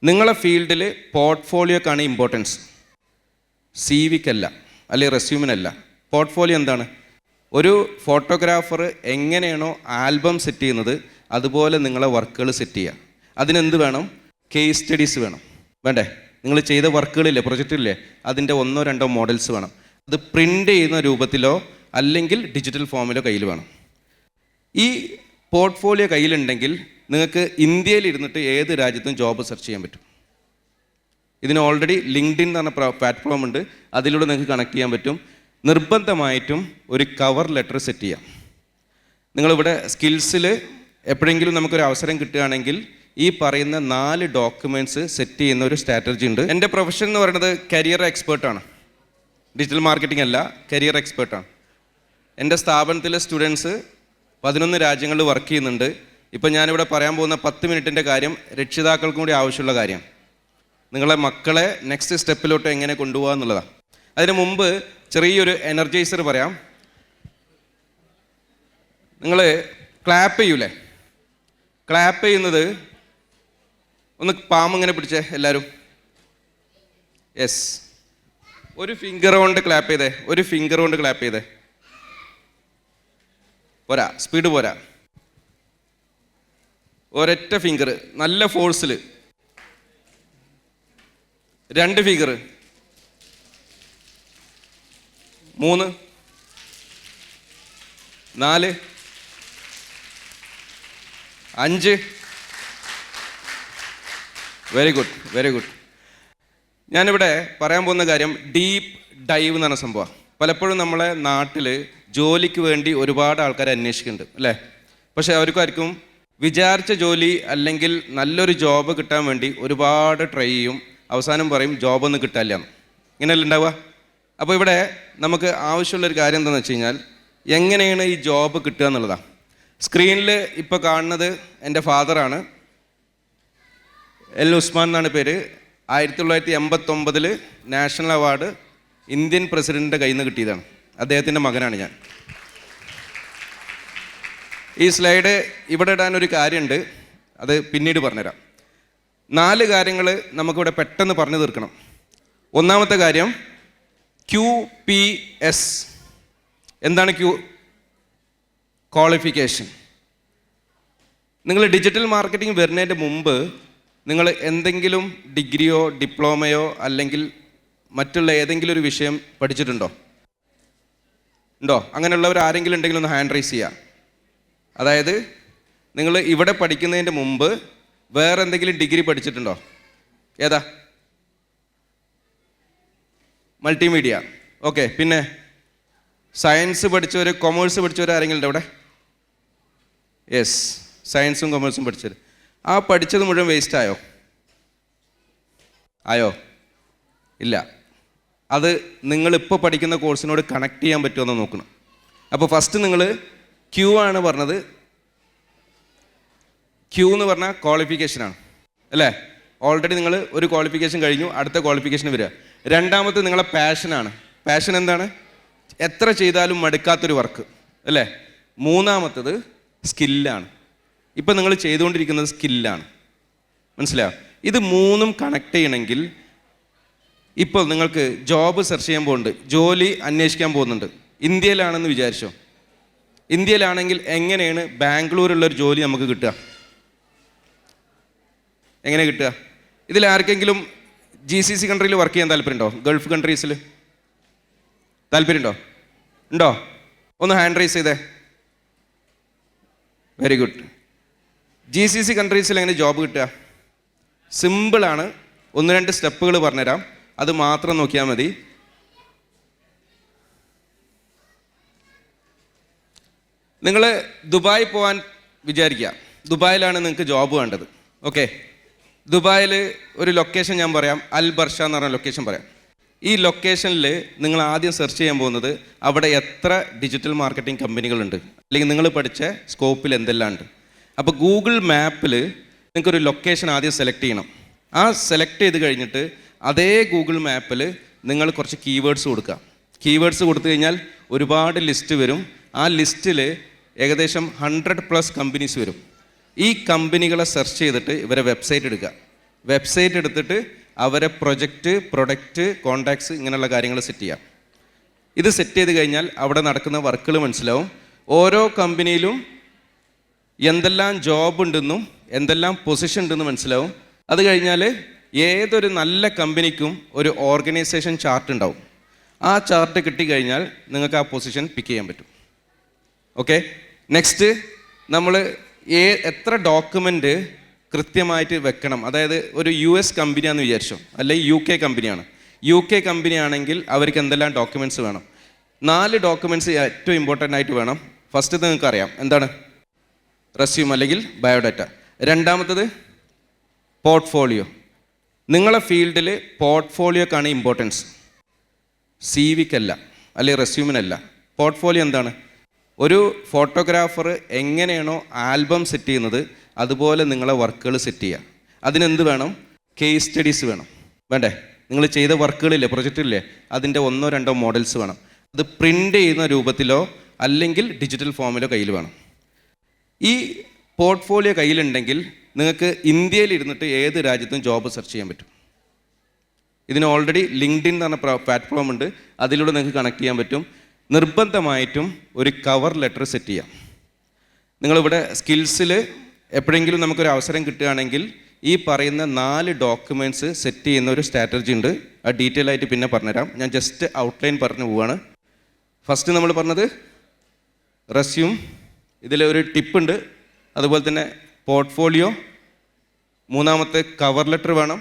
നിങ്ങളെ ഫീൽഡിൽ പോർട്ട്ഫോളിയോക്കാണ് importance, C വിക്കല്ല അല്ലെങ്കിൽ റെസ്യൂമിനല്ല. പോർട്ട്ഫോളിയോ എന്താണ്? ഒരു ഫോട്ടോഗ്രാഫർ എങ്ങനെയാണോ ആൽബം സെറ്റ് ചെയ്യുന്നത് അതുപോലെ നിങ്ങളെ വർക്കുകൾ സെറ്റ് ചെയ്യുക. അതിനെന്ത് വേണം? കേസ് സ്റ്റഡീസ് വേണം. വേണ്ടേ? നിങ്ങൾ ചെയ്ത വർക്കുകളില്ലേ, പ്രൊജക്റ്റില്ലേ, അതിൻ്റെ 1-2 മോഡൽസ് വേണം. അത് പ്രിൻ്റ് ചെയ്യുന്ന രൂപത്തിലോ അല്ലെങ്കിൽ ഡിജിറ്റൽ ഫോമിലോ കയ്യിൽ വേണം. ഈ പോർട്ട്ഫോളിയോ കയ്യിലുണ്ടെങ്കിൽ നിങ്ങൾക്ക് ഇന്ത്യയിൽ ഇരുന്നിട്ട് ഏത് രാജ്യത്തും ജോബ് സെർച്ച് ചെയ്യാൻ പറ്റും. ഇതിന് ഓൾറെഡി ലിങ്ക്ഡിൻ എന്ന് പറഞ്ഞ പ്ലാറ്റ്ഫോം ഉണ്ട്, അതിലൂടെ നിങ്ങൾക്ക് കണക്ട് ചെയ്യാൻ പറ്റും. നിർബന്ധമായിട്ടും ഒരു കവർ ലെറ്റർ സെറ്റ് ചെയ്യാം. നിങ്ങളിവിടെ സ്കിൽസിൽ എപ്പോഴെങ്കിലും നമുക്കൊരു അവസരം കിട്ടുകയാണെങ്കിൽ ഈ പറയുന്ന 4 ഡോക്യുമെൻറ്റ്സ് സെറ്റ് ചെയ്യുന്ന ഒരു സ്ട്രാറ്റജി ഉണ്ട്. എൻ്റെ പ്രൊഫഷൻ എന്ന് പറയുന്നത് കരിയർ എക്സ്പേർട്ടാണ്, ഡിജിറ്റൽ മാർക്കറ്റിംഗ് അല്ല, കരിയർ എക്സ്പേർട്ടാണ്. എൻ്റെ സ്ഥാപനത്തിലെ സ്റ്റുഡൻസ് 11 രാജ്യങ്ങളിൽ വർക്ക് ചെയ്യുന്നുണ്ട്. ഇപ്പം ഞാനിവിടെ പറയാൻ പോകുന്ന 10 മിനിറ്റിൻ്റെ കാര്യം രക്ഷിതാക്കൾക്കും കൂടി ആവശ്യമുള്ള കാര്യം. നിങ്ങളെ മക്കളെ നെക്സ്റ്റ് സ്റ്റെപ്പിലോട്ട് എങ്ങനെ കൊണ്ടുപോകുക എന്നുള്ളതാണ്. അതിന് മുമ്പ് ചെറിയൊരു എനർജൈസർ പറയാം. നിങ്ങൾ ക്ലാപ്പ് ചെയ്യൂലേ? ക്ലാപ്പ് ചെയ്യുന്നത് ഒന്ന് പാമ്പ് ഇങ്ങനെ പിടിച്ചേ എല്ലാവരും. യെസ്, ഒരു ഫിംഗർ കൊണ്ട് ക്ലാപ്പ് ചെയ്തേ, ഒരു ഫിംഗർ കൊണ്ട് ക്ലാപ്പ് ചെയ്തേ. പോരാ, സ്പീഡ് പോരാ. ഒരൊറ്റ ഫിംഗർ നല്ല ഫോഴ്സിൽ, 2 finger, 3, 4, 5. Very good, very good. ഞാനിവിടെ പറയാൻ പോകുന്ന കാര്യം ഡീപ്പ് ഡൈവ് എന്ന് പറഞ്ഞ സംഭവമാണ്. പലപ്പോഴും നമ്മളെ നാട്ടിൽ ജോലിക്ക് വേണ്ടി ഒരുപാട് ആൾക്കാർ അന്വേഷിക്കുന്നുണ്ട് അല്ലേ? പക്ഷേ അവർക്കാർക്കും വിചാരിച്ച ജോലി അല്ലെങ്കിൽ നല്ലൊരു ജോബ് കിട്ടാൻ വേണ്ടി ഒരുപാട് ട്രൈ ചെയ്യും. അവസാനം പറയും ജോബൊന്നും കിട്ടാനില്ല. ഇങ്ങനെയല്ല ഉണ്ടാവുക? അപ്പോൾ ഇവിടെ നമുക്ക് ആവശ്യമുള്ളൊരു കാര്യം എന്താണെന്ന് വെച്ച് കഴിഞ്ഞാൽ എങ്ങനെയാണ് ഈ ജോബ് കിട്ടുക എന്നുള്ളതാണ്. സ്ക്രീനിൽ ഇപ്പോൾ കാണുന്നത് എൻ്റെ ഫാദറാണ്. എൽ ഉസ്മാൻ എന്നാണ് പേര്. 1989 നാഷണൽ അവാർഡ് ഇന്ത്യൻ പ്രസിഡൻറ്റിൻ്റെ കയ്യിൽ നിന്ന് കിട്ടിയതാണ്. അദ്ദേഹത്തിൻ്റെ മകനാണ് ഞാൻ. ഈ സ്ലൈഡ് ഇവിടെ ഇടാൻ ഒരു കാര്യമുണ്ട്, അത് പിന്നീട് പറഞ്ഞുതരാം. 4 കാര്യങ്ങൾ നമുക്കിവിടെ പെട്ടെന്ന് പറഞ്ഞു തീർക്കണം. ഒന്നാമത്തെ കാര്യം QPS. എന്താണ് ക്വാളിഫിക്കേഷൻ? നിങ്ങൾ ഡിജിറ്റൽ മാർക്കറ്റിംഗ് വരുന്നതിൻ്റെ മുമ്പ് നിങ്ങൾ എന്തെങ്കിലും ഡിഗ്രിയോ ഡിപ്ലോമയോ അല്ലെങ്കിൽ മറ്റുള്ള ഏതെങ്കിലും ഒരു വിഷയം പഠിച്ചിട്ടുണ്ടോ? ഉണ്ടോ? അങ്ങനെയുള്ളവർ ആരെങ്കിലും ഉണ്ടെങ്കിൽ ഒന്ന് ഹാൻഡ് റൈസ് ചെയ്യുക. അതായത് നിങ്ങൾ ഇവിടെ പഠിക്കുന്നതിൻ്റെ മുമ്പ് വേറെ എന്തെങ്കിലും ഡിഗ്രി പഠിച്ചിട്ടുണ്ടോ? ഏതാ? മൾട്ടിമീഡിയ. ഓക്കെ. പിന്നെ സയൻസ് പഠിച്ചവർ, കൊമേഴ്സ് പഠിച്ചവർ ആരെങ്കിലും ഉണ്ടോ ഇവിടെ? യെസ്, സയൻസും കൊമേഴ്സും പഠിച്ചവർ. ആ പഠിച്ചത് മുഴുവൻ വേസ്റ്റ് ആയോ? ഇല്ല. അത് നിങ്ങളിപ്പോൾ പഠിക്കുന്ന കോഴ്സിനോട് കണക്ട് ചെയ്യാൻ പറ്റുമെന്ന് നോക്കണം. അപ്പോൾ ഫസ്റ്റ് നിങ്ങൾ ആണ് പറഞ്ഞത്. എന്ന് പറഞ്ഞാൽ ക്വാളിഫിക്കേഷനാണ് അല്ലേ? ഓൾറെഡി നിങ്ങൾ ഒരു ക്വാളിഫിക്കേഷൻ കഴിഞ്ഞു, അടുത്ത ക്വാളിഫിക്കേഷൻ വരിക. രണ്ടാമത്തെ നിങ്ങളെ പാഷനാണ്. പാഷൻ എന്താണ്? എത്ര ചെയ്താലും മടുക്കാത്തൊരു വർക്ക് അല്ലേ? മൂന്നാമത്തത് സ്കില്ലാണ്. ഇപ്പം നിങ്ങൾ ചെയ്തുകൊണ്ടിരിക്കുന്നത് സ്കില്ലാണ്. മനസ്സിലായോ? ഇത് 3ഉം കണക്ട് ചെയ്യണമെങ്കിൽ ഇപ്പോൾ നിങ്ങൾക്ക് ജോബ് സെർച്ച് ചെയ്യാൻ പോകുന്നുണ്ട്, ജോലി അന്വേഷിക്കാൻ പോകുന്നുണ്ട്. ഇന്ത്യയിലാണെന്ന് വിചാരിച്ചോ. ഇന്ത്യയിലാണെങ്കിൽ എങ്ങനെയാണ് ബാംഗ്ലൂരുള്ളൊരു ജോലി നമുക്ക് കിട്ടുക? എങ്ങനെ കിട്ടുക? ഇതിൽ ആർക്കെങ്കിലും GCC കൺട്രിയിൽ വർക്ക് ചെയ്യാൻ താല്പര്യമുണ്ടോ? ഗൾഫ് കൺട്രീസിൽ താല്പര്യമുണ്ടോ? ഉണ്ടോ? ഒന്ന് ഹാൻഡ് റൈസ് ചെയ്തേ. Very good. GCC കൺട്രീസിൽ എങ്ങനെ ജോബ് കിട്ടുക? സിമ്പിളാണ്. 1-2 സ്റ്റെപ്പുകൾ പറഞ്ഞുതരാം, അത് മാത്രം നോക്കിയാൽ മതി. നിങ്ങൾ ദുബായ് പോകാൻ വിചാരിക്കുക. ദുബായിലാണ് നിങ്ങൾക്ക് ജോബ് വേണ്ടത്. ഓക്കെ. ദുബായിൽ ഒരു ലൊക്കേഷൻ ഞാൻ പറയാം, അൽ ബർഷ എന്ന് പറഞ്ഞ ലൊക്കേഷൻ പറയാം. ഈ ലൊക്കേഷനിൽ നിങ്ങൾ ആദ്യം സെർച്ച് ചെയ്യാൻ പോകുന്നത് അവിടെ എത്ര ഡിജിറ്റൽ മാർക്കറ്റിംഗ് കമ്പനികളുണ്ട്, അല്ലെങ്കിൽ നിങ്ങൾ പഠിച്ച സ്കോപ്പിൽ എന്തെല്ലാം ഉണ്ട്. അപ്പോൾ ഗൂഗിൾ മാപ്പിൽ നിങ്ങൾക്കൊരു ലൊക്കേഷൻ ആദ്യം സെലക്ട് ചെയ്യണം. ആ സെലക്ട് ചെയ്ത് കഴിഞ്ഞിട്ട് അതേ ഗൂഗിൾ മാപ്പിൽ നിങ്ങൾ കുറച്ച് കീവേഡ്സ് കൊടുക്കുക. കീവേഡ്സ് കൊടുത്തു കഴിഞ്ഞാൽ ഒരുപാട് ലിസ്റ്റ് വരും. ആ ലിസ്റ്റിൽ ഏകദേശം 100+ കമ്പനീസ് വരും. ഈ കമ്പനികളെ സെർച്ച് ചെയ്തിട്ട് ഇവരെ വെബ്സൈറ്റ് എടുക്കുക. വെബ്സൈറ്റ് എടുത്തിട്ട് അവരെ പ്രൊജക്റ്റ്, പ്രൊഡക്റ്റ്, കോണ്ടാക്ട്സ് ഇങ്ങനെയുള്ള കാര്യങ്ങൾ സെറ്റ് ചെയ്യാം. ഇത് സെറ്റ് ചെയ്ത് കഴിഞ്ഞാൽ അവിടെ നടക്കുന്ന വർക്കുകൾ മനസ്സിലാവും. ഓരോ കമ്പനിയിലും എന്തെല്ലാം ജോബ് ഉണ്ടെന്നും എന്തെല്ലാം പൊസിഷൻ ഉണ്ടെന്നും മനസ്സിലാവും. അത് കഴിഞ്ഞാൽ ഏതൊരു നല്ല കമ്പനിക്കും ഒരു ഓർഗനൈസേഷൻ ചാർട്ട് ഉണ്ടാവും. ആ ചാർട്ട് കിട്ടിക്കഴിഞ്ഞാൽ നിങ്ങൾക്ക് ആ പൊസിഷൻ പിക്ക് ചെയ്യാൻ പറ്റും. ഓക്കെ, നെക്സ്റ്റ് നമ്മൾ എത്ര ഡോക്യുമെൻ്റ് കൃത്യമായിട്ട് വെക്കണം. അതായത് ഒരു US കമ്പനിയാണെന്ന് വിചാരിച്ചോ, അല്ലെങ്കിൽ UK കമ്പനിയാണ്. UK കമ്പനി ആണെങ്കിൽ അവർക്ക് എന്തെല്ലാം ഡോക്യുമെൻറ്റ്സ് വേണം? 4 ഡോക്യുമെൻറ്റ്സ് ഏറ്റവും ഇമ്പോർട്ടൻ്റ് ആയിട്ട് വേണം. ഫസ്റ്റ് നിങ്ങൾക്ക് അറിയാം എന്താണ്? റെസ്യൂം അല്ലെങ്കിൽ ബയോഡാറ്റ. രണ്ടാമത്തത് പോർട്ട്ഫോളിയോ. നിങ്ങളെ ഫീൽഡിൽ പോർട്ട്ഫോളിയോക്കാണ് ഇമ്പോർട്ടൻസ്, CVക്കല്ല അല്ലെങ്കിൽ റെസ്യൂമിനല്ല. പോർട്ട്ഫോളിയോ എന്താണ്? ഒരു ഫോട്ടോഗ്രാഫർ എങ്ങനെയാണോ ആൽബം സെറ്റ് ചെയ്യുന്നത് അതുപോലെ നിങ്ങളെ വർക്കുകൾ സെറ്റ് ചെയ്യുക. അതിനെന്ത് വേണം? കേസ് സ്റ്റഡീസ് വേണം. വേണ്ടേ? നിങ്ങൾ ചെയ്ത വർക്കുകളില്ലേ, പ്രൊജക്റ്റില്ലേ, അതിൻ്റെ 1-2 മോഡൽസ് വേണം. അത് പ്രിൻ്റ് ചെയ്യുന്ന രൂപത്തിലോ അല്ലെങ്കിൽ ഡിജിറ്റൽ ഫോമിലോ കയ്യിൽ വേണം. ഈ പോർട്ട്ഫോളിയോ കയ്യിലുണ്ടെങ്കിൽ നിങ്ങൾക്ക് ഇന്ത്യയിൽ ഇരുന്നിട്ട് ഏത് രാജ്യത്തും ജോബ് സെർച്ച് ചെയ്യാൻ പറ്റും. ഇതിന് ഓൾറെഡി ലിങ്ക്ഡിൻ എന്ന് പറഞ്ഞ പ്ലാറ്റ്ഫോം ഉണ്ട്, അതിലൂടെ നിങ്ങൾക്ക് കണക്ട് ചെയ്യാൻ പറ്റും. നിർബന്ധമായിട്ടും ഒരു കവർ ലെറ്റർ സെറ്റ് ചെയ്യാം. നിങ്ങളിവിടെ സ്കിൽസിൽ എപ്പോഴെങ്കിലും നമുക്കൊരു അവസരം കിട്ടുകയാണെങ്കിൽ ഈ പറയുന്ന 4 ഡോക്യുമെൻറ്റ്സ് സെറ്റ് ചെയ്യുന്ന ഒരു സ്ട്രാറ്റജി ഉണ്ട്. അത് ഡീറ്റെയിൽ ആയിട്ട് പിന്നെ പറഞ്ഞുതരാം. ഞാൻ ജസ്റ്റ് ഔട്ട്ലൈൻ പറഞ്ഞു പോവാണ്. ഫസ്റ്റ് നമ്മൾ പറഞ്ഞത് റെസ്യൂം, ഇതിലൊരു ടിപ്പുണ്ട്. അതുപോലെ തന്നെ പോർട്ട്ഫോളിയോ, മൂന്നാമത്തെ കവർ ലെറ്റർ വേണം,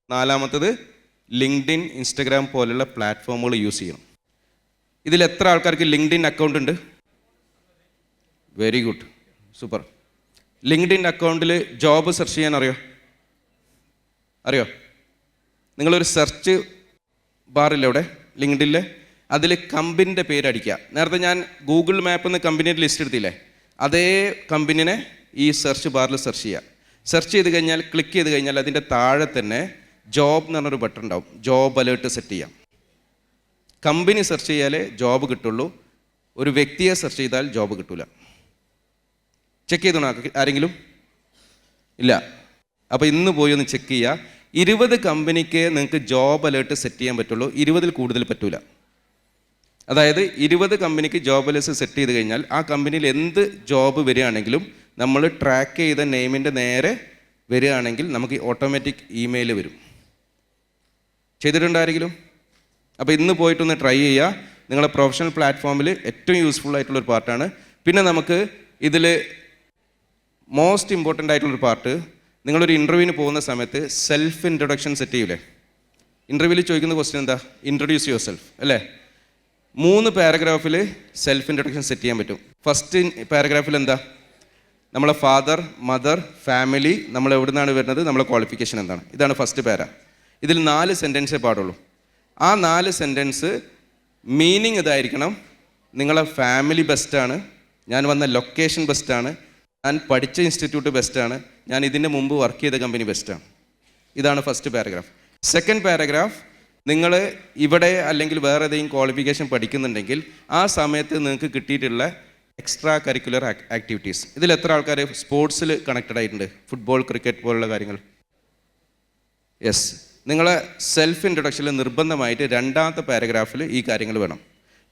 നാലാമത്തത് ലിങ്ക്ഡിൻ, ഇൻസ്റ്റഗ്രാം പോലുള്ള പ്ലാറ്റ്ഫോമുകൾ യൂസ് ചെയ്യണം. ഇതിൽ എത്ര ആൾക്കാർക്ക് ലിങ്ക്ഡിൻ അക്കൗണ്ട് ഉണ്ട്? Very good, super. ലിങ്ക്ഡിൻ അക്കൗണ്ടിൽ ജോബ് സെർച്ച് ചെയ്യാൻ അറിയോ? നിങ്ങളൊരു സെർച്ച് ബാറില്ലേ അവിടെ ലിങ്ക്ഡിനിൽ, അതിൽ കമ്പനിൻ്റെ പേരടിക്കുക. നേരത്തെ ഞാൻ ഗൂഗിൾ മാപ്പിൽ നിന്ന് കമ്പനിയുടെ ലിസ്റ്റ് എടുത്തില്ലേ, അതേ കമ്പനിനെ ഈ സെർച്ച് ബാറിൽ സെർച്ച് ചെയ്യുക. സെർച്ച് ചെയ്ത് കഴിഞ്ഞാൽ ക്ലിക്ക് ചെയ്ത് കഴിഞ്ഞാൽ അതിൻ്റെ താഴെ തന്നെ ജോബ് എന്ന് പറഞ്ഞൊരു ബട്ടൺ ഉണ്ടാവും. ജോബ് അലേർട്ട് സെറ്റ് ചെയ്യാം. കമ്പനി സെർച്ച് ചെയ്യാലേ ജോബ് കിട്ടുള്ളൂ, ഒരു വ്യക്തിയെ സെർച്ച് ചെയ്താൽ ജോബ് കിട്ടില്ല. ചെക്ക് ചെയ്തോണോ ആരെങ്കിലും? ഇല്ല. അപ്പോൾ ഇന്ന് പോയി ഒന്ന് ചെക്ക് ചെയ്യുക. 20 കമ്പനിക്ക് നിങ്ങൾക്ക് ജോബ് അലേർട്ട് സെറ്റ് ചെയ്യാൻ പറ്റുള്ളൂ, 20-ൽ കൂടുതൽ പറ്റൂല. അതായത് 20 കമ്പനിക്ക് ജോബ് അലേർട്ട് സെറ്റ് ചെയ്ത് കഴിഞ്ഞാൽ ആ കമ്പനിയിൽ എന്ത് ജോബ് വരികയാണെങ്കിലും നമ്മൾ ട്രാക്ക് ചെയ്ത നെയിമിൻ്റെ നേരെ വരികയാണെങ്കിൽ നമുക്ക് ഓട്ടോമാറ്റിക് ഇമെയിൽ വരും. ചെയ്തിട്ടുണ്ടാരെങ്കിലും? അപ്പോൾ ഇന്ന് പോയിട്ടൊന്ന് ട്രൈ ചെയ്യുക. നിങ്ങളെ പ്രൊഫഷണൽ പ്ലാറ്റ്ഫോമിൽ ഏറ്റവും യൂസ്ഫുൾ ആയിട്ടുള്ളൊരു പാർട്ടാണ്. പിന്നെ നമുക്ക് ഇതിൽ മോസ്റ്റ് ഇമ്പോർട്ടൻ്റ് ആയിട്ടുള്ളൊരു പാർട്ട്, നിങ്ങളൊരു ഇൻ്റർവ്യൂവിന് പോകുന്ന സമയത്ത് സെൽഫ് ഇൻട്രൊഡക്ഷൻ സെറ്റ് ചെയ്യൂലേ? ഇൻ്റർവ്യൂവിൽ ചോദിക്കുന്ന ക്വസ്റ്റ്യൻ എന്താ? ഇൻട്രൊഡ്യൂസ് യുവർ സെൽഫ് അല്ലേ? 3 പാരഗ്രാഫിൽ സെൽഫ് ഇൻട്രൊഡക്ഷൻ സെറ്റ് ചെയ്യാൻ പറ്റും. ഫസ്റ്റ് പാരഗ്രാഫിൽ എന്താ? നമ്മളെ ഫാദർ, മദർ, ഫാമിലി, നമ്മൾ എവിടെ നിന്നാണ് വരുന്നത്, നമ്മളെ ക്വാളിഫിക്കേഷൻ എന്താണ്, ഇതാണ് ഫസ്റ്റ് പാര. ഇതിൽ 4 സെൻറ്റൻസേ പാടുള്ളൂ. ആ 4 സെൻറ്റൻസ് മീനിങ് ഇതായിരിക്കണം: നിങ്ങളെ ഫാമിലി ബെസ്റ്റാണ്, ഞാൻ വന്ന ലൊക്കേഷൻ ബെസ്റ്റാണ്, ഞാൻ പഠിച്ച ഇൻസ്റ്റിറ്റ്യൂട്ട് ബെസ്റ്റാണ്, ഞാൻ ഇതിൻ്റെ മുമ്പ് വർക്ക് ചെയ്ത കമ്പനി ബെസ്റ്റാണ്. ഇതാണ് ഫസ്റ്റ് പാരഗ്രാഫ്. സെക്കൻഡ് പാരഗ്രാഫ്, നിങ്ങൾ ഇവിടെ അല്ലെങ്കിൽ വേറെ ഏതെങ്കിലും ക്വാളിഫിക്കേഷൻ പഠിക്കുന്നുണ്ടെങ്കിൽ ആ സമയത്ത് നിങ്ങൾക്ക് കിട്ടിയിട്ടുള്ള എക്സ്ട്രാ കരിക്കുലർ ആക്ടിവിറ്റീസ്. ഇതിൽ എത്ര ആൾക്കാർ സ്പോർട്സിൽ കണക്റ്റഡ് ആയിട്ടുണ്ട്? ഫുട്ബോൾ, ക്രിക്കറ്റ് പോലുള്ള കാര്യങ്ങൾ. യെസ്. നിങ്ങളെ സെൽഫ് ഇൻട്രൊഡക്ഷനിൽ നിർബന്ധമായിട്ട് 2ാമത്തെ പാരഗ്രാഫിൽ ഈ കാര്യങ്ങൾ വേണം.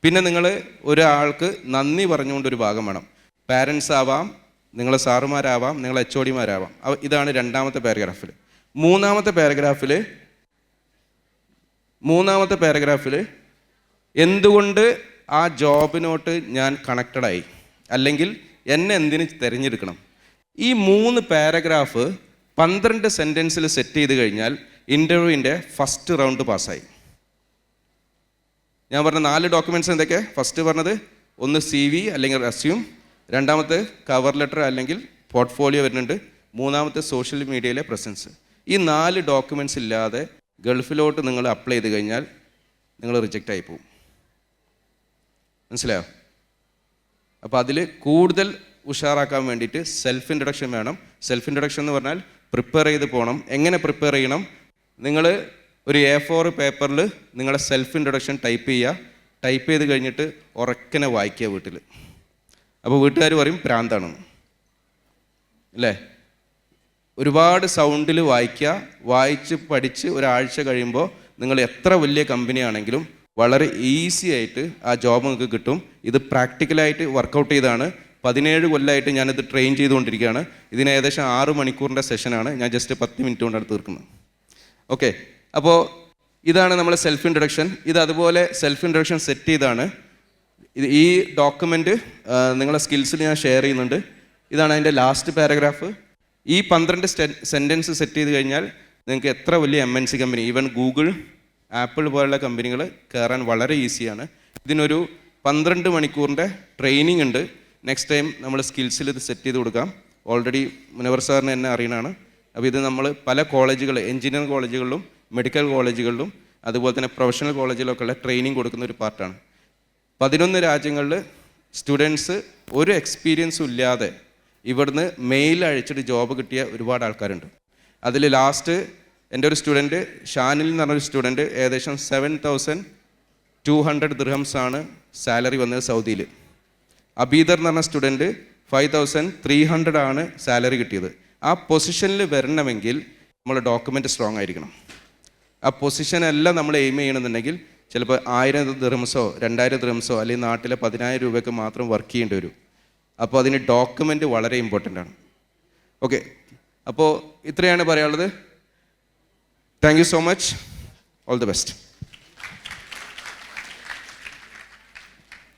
പിന്നെ നിങ്ങൾ ഒരാൾക്ക് നന്ദി പറഞ്ഞുകൊണ്ടൊരു ഭാഗം വേണം. പാരൻസ് ആവാം, നിങ്ങളെ സാറുമാരാവാം, നിങ്ങളെ HOD മാരാവാം. ഇതാണ് 2ാമത്തെ പാരഗ്രാഫിൽ. മൂന്നാമത്തെ പാരഗ്രാഫിൽ എന്തുകൊണ്ട് ആ ജോബിനോട്ട് ഞാൻ കണക്റ്റഡായി, അല്ലെങ്കിൽ എന്നെ എന്തിന് തിരഞ്ഞെടുക്കണം. ഈ 3 പാരഗ്രാഫ് 12 സെൻറ്റൻസിൽ സെറ്റ് ചെയ്ത് കഴിഞ്ഞാൽ ഇൻ്റർവ്യൂവിൻ്റെ ഫസ്റ്റ് റൗണ്ട് പാസ്സായി. ഞാൻ പറഞ്ഞ 4 ഡോക്യുമെൻറ്റ്സ് എന്തൊക്കെ? ഫസ്റ്റ് പറഞ്ഞത് ഒന്ന് CV അല്ലെങ്കിൽ റെസ്യൂം, 2ാമത്തെ കവർ ലെറ്റർ അല്ലെങ്കിൽ പോർട്ട്ഫോളിയോ വരുന്നുണ്ട്, 3ാമത്തെ സോഷ്യൽ മീഡിയയിലെ പ്രസൻസ്. ഈ 4 ഡോക്യുമെൻറ്റ്സ് ഇല്ലാതെ ഗൾഫിലോട്ട് നിങ്ങൾ അപ്ലൈ ചെയ്ത് കഴിഞ്ഞാൽ നിങ്ങൾ റിജക്റ്റ് ആയി പോകും. മനസ്സിലായോ? അപ്പോൾ അതിൽ കൂടുതൽ ഉഷാറാക്കാൻ വേണ്ടിയിട്ട് സെൽഫ് ഇൻട്രൊഡക്ഷൻ വേണം. സെൽഫ് ഇൻട്രൊഡക്ഷൻ എന്ന് പറഞ്ഞാൽ പ്രിപ്പയർ ചെയ്ത് പോകണം. എങ്ങനെ പ്രിപ്പയർ ചെയ്യണം? നിങ്ങൾ ഒരു A4 പേപ്പറിൽ നിങ്ങളെ സെൽഫ് ഇൻട്രൊഡക്ഷൻ ടൈപ്പ് ചെയ്യുക. ടൈപ്പ് ചെയ്ത് കഴിഞ്ഞിട്ട് ഉറക്കനെ വായിക്കുക വീട്ടിൽ. അപ്പോൾ വീട്ടുകാർ പറയും പ്രാന്താണ് അല്ലേ? ഒരുപാട് സൗണ്ടിൽ വായിച്ച് പഠിച്ച് ഒരാഴ്ച കഴിയുമ്പോൾ നിങ്ങൾ എത്ര വലിയ കമ്പനിയാണെങ്കിലും വളരെ ഈസി ആയിട്ട് ആ ജോബ് നിങ്ങൾക്ക് കിട്ടും. ഇത് പ്രാക്ടിക്കലായിട്ട് വർക്കൗട്ട് ചെയ്താണ്. 17 കൊല്ലമായിട്ട് ഞാനിത് ട്രെയിൻ ചെയ്തുകൊണ്ടിരിക്കുകയാണ്. ഇതിന് ഏകദേശം 6 മണിക്കൂറിൻ്റെ സെഷനാണ്. ഞാൻ ജസ്റ്റ് 10 മിനിറ്റ് കൊണ്ടാണ് തീർക്കുന്നത്. ഓക്കെ, അപ്പോൾ ഇതാണ് നമ്മൾ സെൽഫ് ഇൻട്രൊഡക്ഷൻ. ഇത് അതുപോലെ സെൽഫ് ഇൻട്രൊഡക്ഷൻ സെറ്റ് ചെയ്താണ്. ഈ ഡോക്യുമെൻറ്റ് നിങ്ങളെ സ്കിൽസിൽ ഞാൻ ഷെയർ ചെയ്യുന്നുണ്ട്. ഇതാണ് അതിൻ്റെ ലാസ്റ്റ് പാരഗ്രാഫ്. ഈ 12 സെൻറ്റൻസ് സെറ്റ് ചെയ്ത് കഴിഞ്ഞാൽ നിങ്ങൾക്ക് എത്ര വലിയ MNC company, even Google, apple പോലുള്ള കമ്പനികൾ കയറാൻ വളരെ ഈസിയാണ്. ഇതിനൊരു 12 മണിക്കൂറിൻ്റെ ട്രെയിനിങ് ഉണ്ട്. നെക്സ്റ്റ് ടൈം നമ്മൾ സ്കിൽസിൽ ഇത് സെറ്റ് ചെയ്ത് കൊടുക്കാം. ഓൾറെഡി മുനവർ സാറിന് എന്നെ അറിയണതാണ്. അപ്പോൾ ഇത് നമ്മൾ പല കോളേജുകൾ, എഞ്ചിനീയറിംഗ് കോളേജുകളിലും മെഡിക്കൽ കോളേജുകളിലും അതുപോലെ തന്നെ പ്രൊഫഷണൽ കോളേജിലൊക്കെ ഉള്ള ട്രെയിനിങ് കൊടുക്കുന്ന ഒരു പാർട്ടാണ്. 11 രാജ്യങ്ങളിൽ സ്റ്റുഡൻസ് ഒരു എക്സ്പീരിയൻസും ഇല്ലാതെ ഇവിടുന്ന് മെയിൽ അയച്ചിട്ട് ജോബ് കിട്ടിയ ഒരുപാട് ആൾക്കാരുണ്ട്. അതിൽ ലാസ്റ്റ് എൻ്റെ ഒരു സ്റ്റുഡൻറ്റ്, ഷാനിൽ എന്ന് പറഞ്ഞൊരു സ്റ്റുഡൻറ്റ്, ഏകദേശം 7,200 ദിർഹംസാണ് സാലറി വന്നത് സൗദിയിൽ. അബീദർ എന്ന് പറഞ്ഞ സ്റ്റുഡൻറ്റ് 5,300 ആണ് സാലറി കിട്ടിയത്. ആ പൊസിഷനിൽ വരണമെങ്കിൽ നമ്മൾ ഡോക്യുമെൻ്റ് സ്ട്രോങ് ആയിരിക്കണം. ആ പൊസിഷനെല്ലാം നമ്മൾ എയിം ചെയ്യണമെന്നുണ്ടെങ്കിൽ ചിലപ്പോൾ 1000 ദിർഹംസോ 2000 ദിർഹംസോ അല്ലെങ്കിൽ നാട്ടിലെ 10,000 രൂപയ്ക്ക് മാത്രം വർക്ക് ചെയ്യേണ്ടി വരും. അപ്പോൾ അതിന് ഡോക്യുമെൻ്റ് വളരെ ഇമ്പോർട്ടൻ്റ് ആണ്. ഓക്കെ, അപ്പോൾ ഇത്രയാണ് പറയാനുള്ളത്. Thank you so much. All the best.